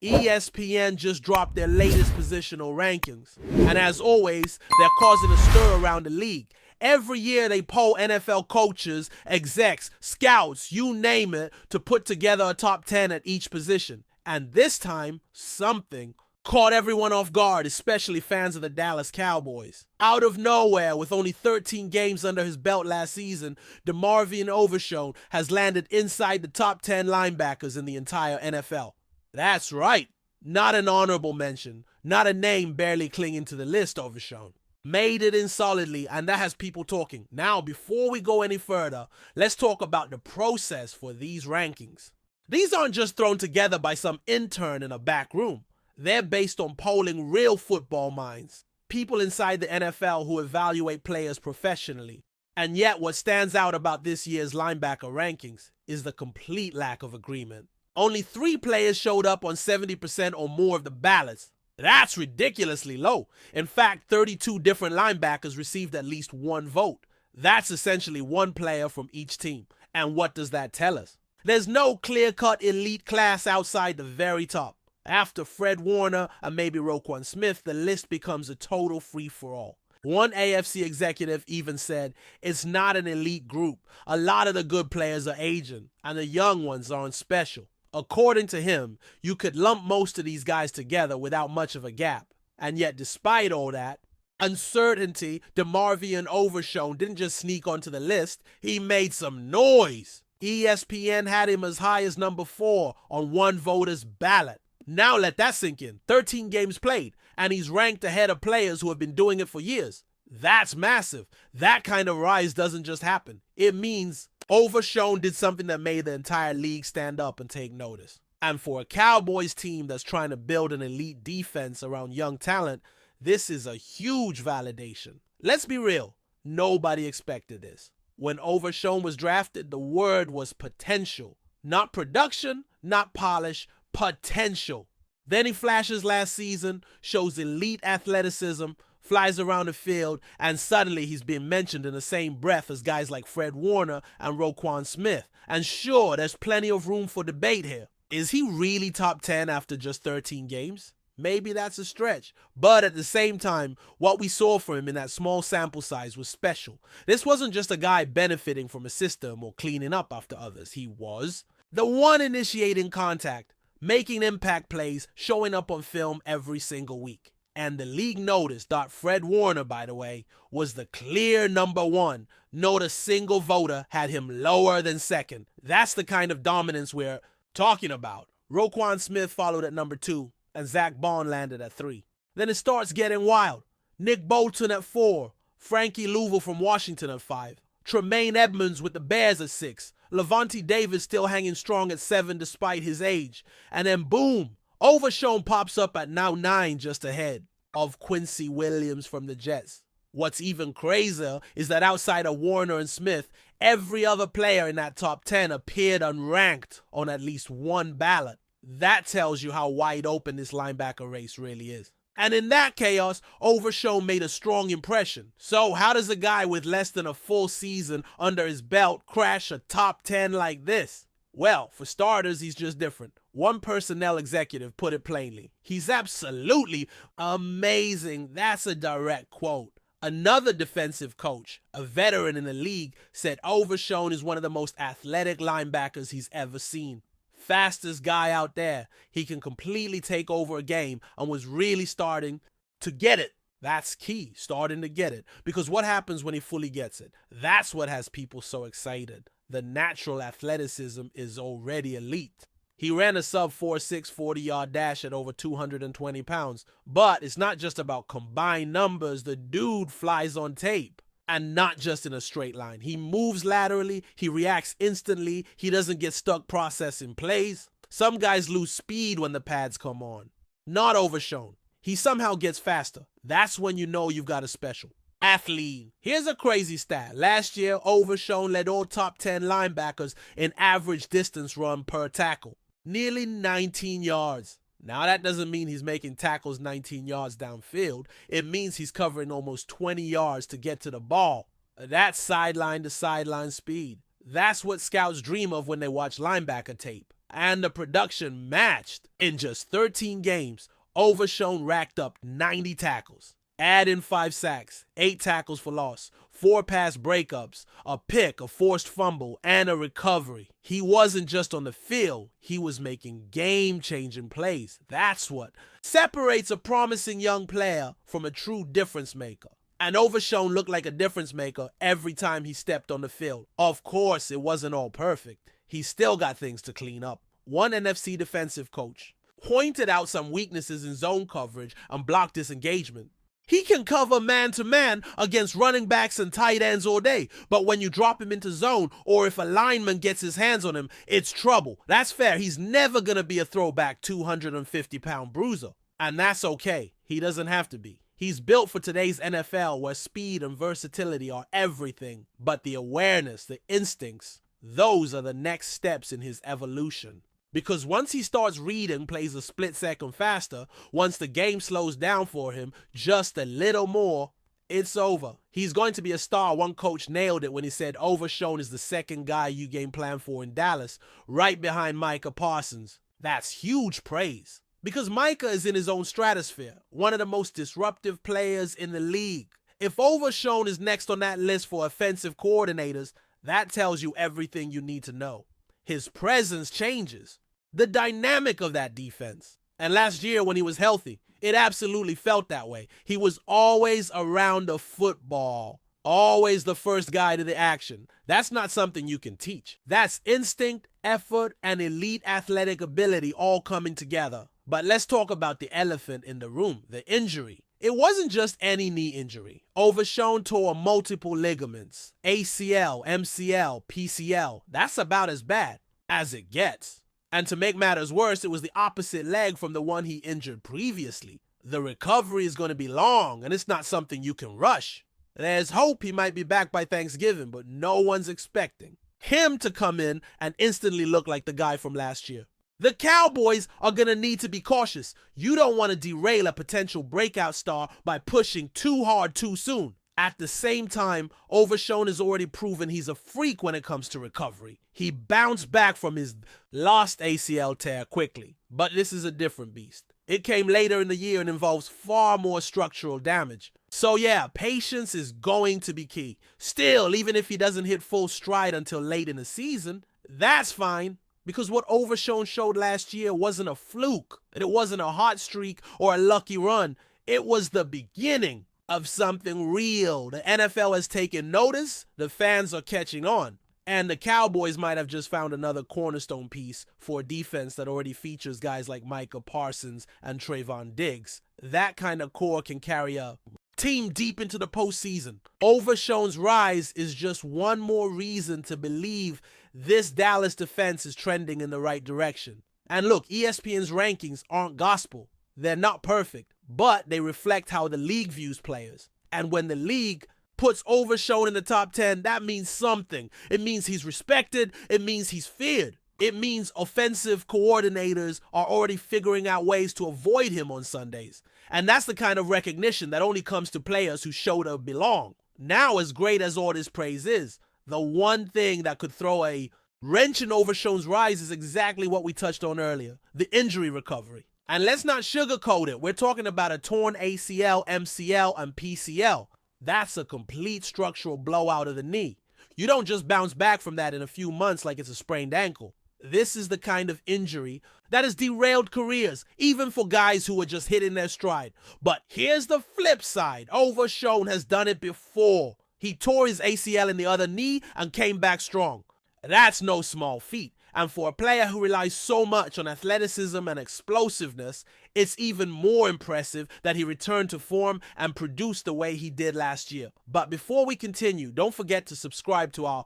ESPN just dropped their latest positional rankings. And as always, they're causing a stir around the league. Every year they poll NFL coaches, execs, scouts, you name it, to put together a top 10 at each position. And this time, something caught everyone off guard, especially fans of the Dallas Cowboys. Out of nowhere, with only 13 games under his belt last season, DeMarvion Overshown has landed inside the top 10 linebackers in the entire NFL. That's right, not an honorable mention, not a name barely clinging to the list, Overshown. Made it in solidly, and that has people talking. Now, before we go any further, let's talk about the process for these rankings. These aren't just thrown together by some intern in a back room. They're based on polling real football minds, people inside the NFL who evaluate players professionally. And yet, what stands out about this year's linebacker rankings is the complete lack of agreement. Only 3 players showed up on 70% or more of the ballots. That's ridiculously low. In fact, 32 different linebackers received at least 1 vote. That's essentially 1 player from each team. And what does that tell us? There's no clear-cut elite class outside the very top. After Fred Warner and maybe Roquan Smith, the list becomes a total free-for-all. One AFC executive even said, it's not an elite group. A lot of the good players are aging, and the young ones aren't special. According to him, you could lump most of these guys together without much of a gap. And yet, despite all that uncertainty, DeMarvion Overshown didn't just sneak onto the list, he made some noise. ESPN had him as high as number 4 on one voter's ballot. Now let that sink in. 13 games played, and he's ranked ahead of players who have been doing it for years. That's massive. That kind of rise doesn't just happen. It means Overshown did something that made the entire league stand up and take notice. And for a Cowboys team that's trying to build an elite defense around young talent, this is a huge validation. Let's be real, nobody expected this. When Overshown was drafted, the word was potential. Not production, not polish, potential. Then he flashes last season, shows elite athleticism, flies around the field, and suddenly he's being mentioned in the same breath as guys like Fred Warner and Roquan Smith. And sure, there's plenty of room for debate here. Is he really top 10 after just 13 games? Maybe that's a stretch. But at the same time, what we saw from him in that small sample size was special. This wasn't just a guy benefiting from a system or cleaning up after others. He was the one initiating contact, making impact plays, showing up on film every single week. And the league noticed that Fred Warner, by the way, was the clear number 1. Not a single voter had him lower than second. That's the kind of dominance we're talking about. Roquan Smith followed at number 2, and Zach Bond landed at 3. Then it starts getting wild. Nick Bolton at 4, Frankie Louvel from Washington at 5, Tremaine Edmonds with the Bears at 6, Levante Davis still hanging strong at 7 despite his age, and then boom, Overshown pops up at now 9 just ahead of Quincy Williams from the Jets. What's even crazier is that outside of Warner and Smith, every other player in that top 10 appeared unranked on at least 1 ballot. That tells you how wide open this linebacker race really is. And in that chaos, Overshown made a strong impression. So how does a guy with less than a full season under his belt crash a top 10 like this? Well, for starters, he's just different. One personnel executive put it plainly. He's absolutely amazing. That's a direct quote. Another defensive coach, a veteran in the league, said Overshown is one of the most athletic linebackers he's ever seen. Fastest guy out there. He can completely take over a game and was really starting to get it. That's key, starting to get it. Because what happens when he fully gets it? That's what has people so excited. The natural athleticism is already elite. He ran a sub 4.6 40-yard dash at over 220 pounds. But it's not just about combined numbers. The dude flies on tape. And not just in a straight line. He moves laterally. He reacts instantly. He doesn't get stuck processing plays. Some guys lose speed when the pads come on. Not Overshown. He somehow gets faster. That's when you know you've got a special athlete. Here's a crazy stat. Last year, Overshown led all top 10 linebackers in average distance run per tackle. Nearly 19 yards. Now that doesn't mean he's making tackles 19 yards downfield. It means he's covering almost 20 yards to get to the ball. That's sideline to sideline speed. That's what scouts dream of when they watch linebacker tape. and the production matched. In just 13 games, Oversh racked up 90 tackles. Add in 5 sacks, 8 tackles for loss, 4 pass breakups, a pick, a forced fumble, and a recovery. He wasn't just on the field, he was making game-changing plays. That's what separates a promising young player from a true difference maker. And Oversh looked like a difference maker every time he stepped on the field. Of course, it wasn't all perfect. He still got things to clean up. One NFC defensive coach pointed out some weaknesses in zone coverage and block disengagement. He can cover man-to-man against running backs and tight ends all day, but when you drop him into zone or if a lineman gets his hands on him, it's trouble. That's fair. He's never going to be a throwback 250-pound bruiser, and that's okay. He doesn't have to be. He's built for today's NFL where speed and versatility are everything, but the awareness, the instincts, those are the next steps in his evolution. Because once he starts reading plays a split second faster, once the game slows down for him just a little more, it's over. He's going to be a star. One coach nailed it when he said Oversh is the second guy you game plan for in Dallas, right behind Micah Parsons. That's huge praise. Because Micah is in his own stratosphere, one of the most disruptive players in the league. If Oversh is next on that list for offensive coordinators, that tells you everything you need to know. His presence changes the dynamic of that defense. And last year when he was healthy, it absolutely felt that way. He was always around the football, always the first guy to the action. That's not something you can teach. That's instinct, effort, and elite athletic ability all coming together. But let's talk about the elephant in the room, the injury. It wasn't just any knee injury. Oversh tore multiple ligaments, ACL, MCL, PCL. That's about as bad as it gets. And to make matters worse, it was the opposite leg from the one he injured previously. The recovery is going to be long, and it's not something you can rush. There's hope he might be back by Thanksgiving, but no one's expecting him to come in and instantly look like the guy from last year. The Cowboys are going to need to be cautious. You don't want to derail a potential breakout star by pushing too hard too soon. At the same time, Oversh has already proven he's a freak when it comes to recovery. He bounced back from his lost ACL tear quickly, but this is a different beast. It came later in the year and involves far more structural damage. So yeah, patience is going to be key. Still, even if he doesn't hit full stride until late in the season, that's fine. Because what Oversh showed last year wasn't a fluke. It wasn't a hot streak or a lucky run. It was the beginning of something real. The NFL has taken notice. The fans are catching on. And the Cowboys might have just found another cornerstone piece for a defense that already features guys like Micah Parsons and Trayvon Diggs. That kind of core can carry a team deep into the postseason. Oversh's rise is just one more reason to believe this Dallas defense is trending in the right direction. And look, ESPN's rankings aren't gospel. They're not perfect, but they reflect how the league views players. And when the league puts Oversh in the top 10, that means something. It means he's respected. It means he's feared. It means offensive coordinators are already figuring out ways to avoid him on Sundays. And that's the kind of recognition that only comes to players who show to belong. Now, as great as all this praise is, the one thing that could throw a wrench in Oversh's rise is exactly what we touched on earlier, the injury recovery. And let's not sugarcoat it. We're talking about a torn ACL, MCL, and PCL. That's a complete structural blowout of the knee. You don't just bounce back from that in a few months like it's a sprained ankle. This is the kind of injury that has derailed careers, even for guys who are just hitting their stride. But here's the flip side. Oversh has done it before. He tore his ACL in the other knee and came back strong. That's no small feat. And for a player who relies so much on athleticism and explosiveness, it's even more impressive that he returned to form and produced the way he did last year. But before we continue, don't forget to subscribe to our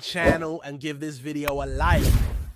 channel and give this video a like.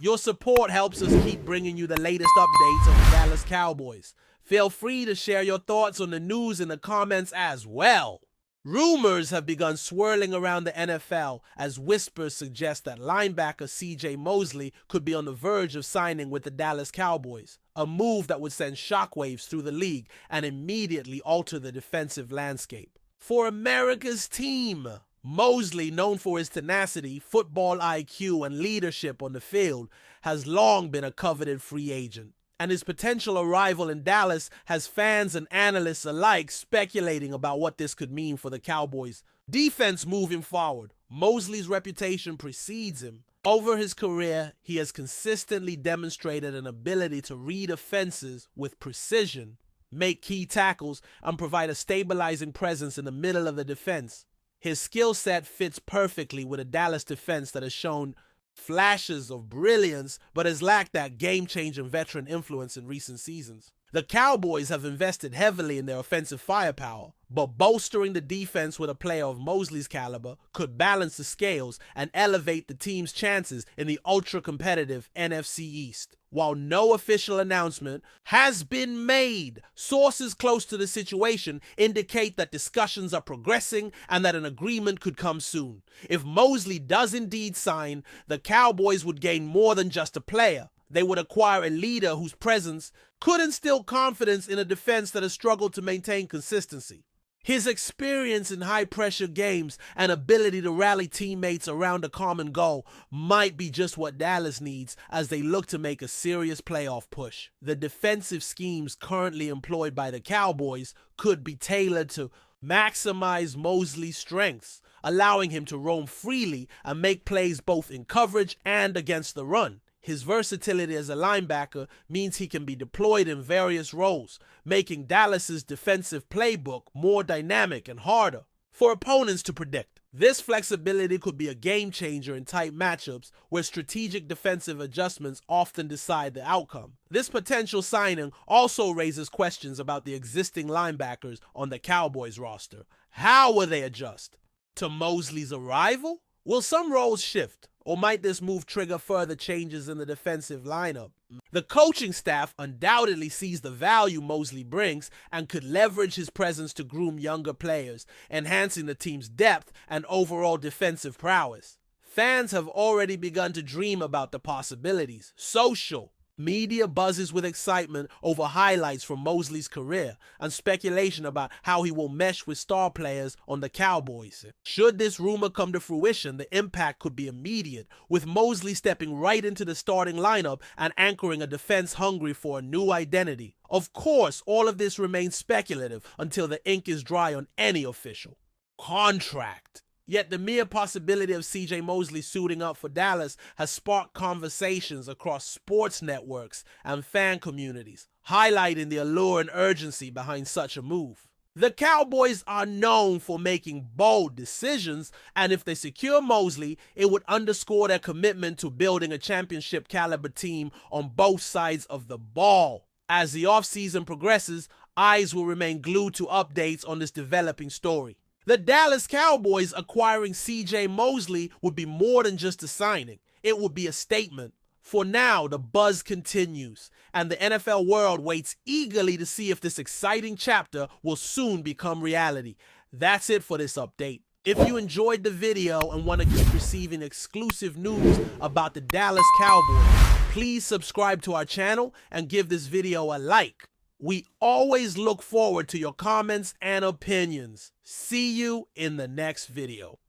Your support helps us keep bringing you the latest updates on the Dallas Cowboys. Feel free to share your thoughts on the news in the comments as well. Rumors have begun swirling around the NFL as whispers suggest that linebacker CJ Mosley could be on the verge of signing with the Dallas Cowboys, a move that would send shockwaves through the league and immediately alter the defensive landscape. For America's team, Mosley, known for his tenacity, football IQ, and leadership on the field, has long been a coveted free agent, and his potential arrival in Dallas has fans and analysts alike speculating about what this could mean for the Cowboys' defense moving forward. Mosley's reputation precedes him. Over his career, he has consistently demonstrated an ability to read offenses with precision, make key tackles, and provide a stabilizing presence in the middle of the defense. His skill set fits perfectly with a Dallas defense that has shown flashes of brilliance but has lacked that game-changing veteran influence in recent seasons. The Cowboys have invested heavily in their offensive firepower, but bolstering the defense with a player of Mosley's caliber could balance the scales and elevate the team's chances in the ultra-competitive NFC East. While no official announcement has been made, sources close to the situation indicate that discussions are progressing and that an agreement could come soon. If Mosley does indeed sign, the Cowboys would gain more than just a player. They would acquire a leader whose presence could instill confidence in a defense that has struggled to maintain consistency. His experience in high-pressure games and ability to rally teammates around a common goal might be just what Dallas needs as they look to make a serious playoff push. The defensive schemes currently employed by the Cowboys could be tailored to maximize Mosley's strengths, allowing him to roam freely and make plays both in coverage and against the run. His versatility as a linebacker means he can be deployed in various roles, making Dallas's defensive playbook more dynamic and harder for opponents to predict. This flexibility could be a game changer in tight matchups where strategic defensive adjustments often decide the outcome. This potential signing also raises questions about the existing linebackers on the Cowboys roster. How will they adjust to Mosley's arrival? Will some roles shift? Or might this move trigger further changes in the defensive lineup? The coaching staff undoubtedly sees the value Mosley brings and could leverage his presence to groom younger players, enhancing the team's depth and overall defensive prowess. Fans have already begun to dream about the possibilities. Social media buzzes with excitement over highlights from Mosley's career and speculation about how he will mesh with star players on the Cowboys. Should this rumor come to fruition, the impact could be immediate, with Mosley stepping right into the starting lineup and anchoring a defense hungry for a new identity. Of course, all of this remains speculative until the ink is dry on any official contract. Yet the mere possibility of CJ Mosley suiting up for Dallas has sparked conversations across sports networks and fan communities, highlighting the allure and urgency behind such a move. The Cowboys are known for making bold decisions, and if they secure Mosley, it would underscore their commitment to building a championship-caliber team on both sides of the ball. As the offseason progresses, eyes will remain glued to updates on this developing story. The Dallas Cowboys acquiring CJ Mosley would be more than just a signing. It would be a statement. For now, the buzz continues, and the NFL world waits eagerly to see if this exciting chapter will soon become reality. That's it for this update. If you enjoyed the video and want to keep receiving exclusive news about the Dallas Cowboys, please subscribe to our channel and give this video a like. We always look forward to your comments and opinions. See you in the next video.